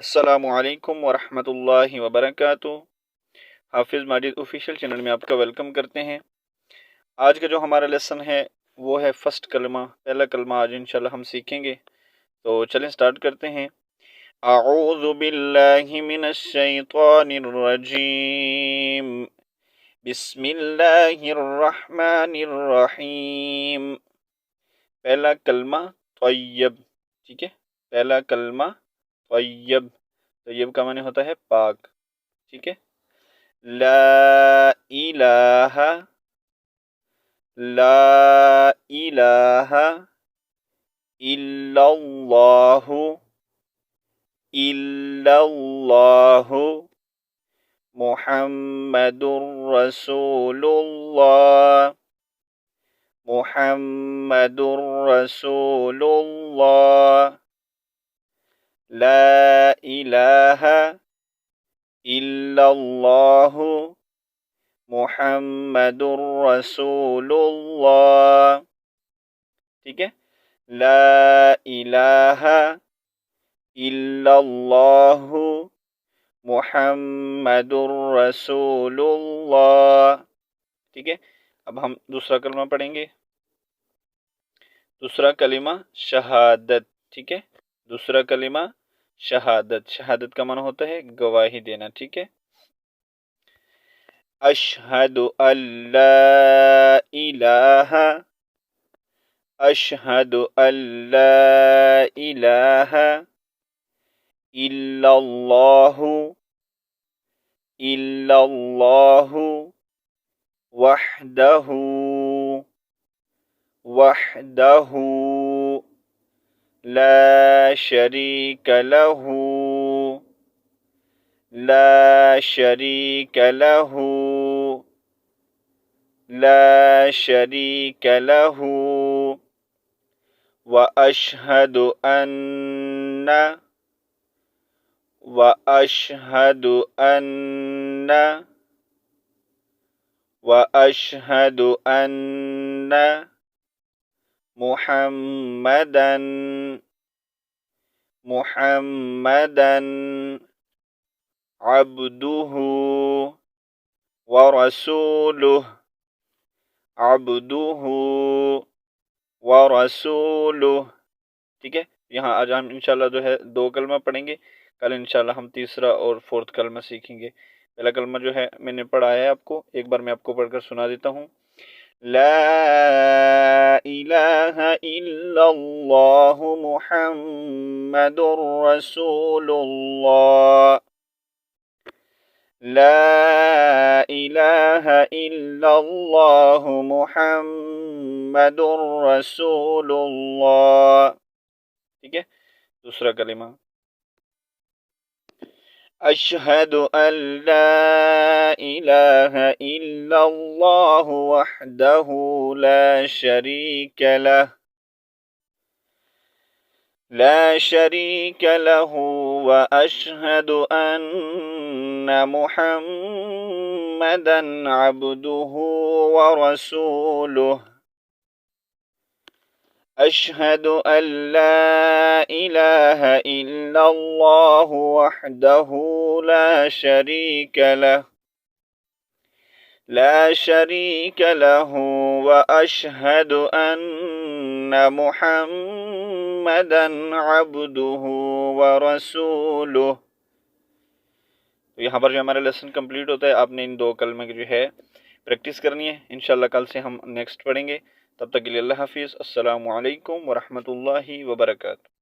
अस्सलामुअलैकुम वरहमतुल्लाहि वबरकातुहू। हाफिज़ माजिद ऑफिशियल चैनल में आपका वेलकम करते हैं। आज का जो हमारा लेसन है वो है फर्स्ट कलमा, पहला कलमा आज इंशाल्लाह हम सीखेंगे। तो चलें स्टार्ट करते हैं। अऊज़ु बिल्लाहि मिनश शैतानिर रजीम, बिस्मिल्लाहिर रहमानिर रहीम। पहला कलमा तय्यब, ठीक है। पहला कलमा तय्यब, तय्यब का माने होता है पाक, ठीक है। ला इलाहा, ला इलाहा इल्लल्लाहु, इल्लल्लाहु मुहम्मदुर रसूलुल्लाह, मुहम्मदुर रसूलुल्लाह। ला इलाहा इल्लल्लाहु मुहम्मदुर रसूलुल्लाह, ठीक है। ला इलाहा इल्लल्लाहु मुहम्मदुर रसूलुल्लाह, ठीक है। अब हम दूसरा कलमा पढ़ेंगे। दूसरा कलिमा शहादत, ठीक है। दूसरा कलिमा शहादत, शहादत का माना होता है गवाही देना, ठीक है। अशहदु अल्ला इलाहा, अशहदु अल्ला इलाहा इल्लल्लाहु, इल्लल्लाहु वहदहु, वहदहु ला शरीक लहू, ला शरीक लहू, ला शरीक लहू। व अशहदु अन्ना, व अशहदु अन्ना, व अशहदु अन्ना मुहम्मदन, मुहम्मदन अब्दुहु व रसूलुहु, अब्दुहु व रसूलुहु, ठीक है। यहाँ आज हम इंशाल्लाह जो है दो कलमा पढ़ेंगे, कल इंशाल्लाह हम तीसरा और फोर्थ कलमा सीखेंगे। पहला कलमा जो है मैंने पढ़ाया है आपको, एक बार मैं आपको पढ़कर सुना देता हूँ। ला इलाहा इल्लल्लाहु मुहम्मदुर रसूलुल्लाह, ला इलाहा इल्लल्लाहु मुहम्मदुर रसूलुल्लाह, ठीक है। दूसरा कलिमा अशहदु अल्ला इलाहा इल्लल्लाहु वहदहु ला शरीक लह, ला शरीक लहू व अशहदु अन्ना मुहम्मदन अब्दुहु व रसूलुहु। अशहदु अल्ला इलाहा इल्लल्लाहु वहदहु ला शरीक लह, ला शरीक लहू व अशहदु अन्ना मुहम्मदन अब्दुहु व रसूलुहु। तो यहाँ पर जो हमारा लेसन कंप्लीट होता है, आपने इन दो कलमे की जो है प्रैक्टिस करनी है। इंशाल्लाह कल से हम नेक्स्ट पढ़ेंगे। तब तक के लिए अल्लाह हाफिज़। अस्सलामु अलैकुम वरहमतुल्लाहि वबरकातुहू।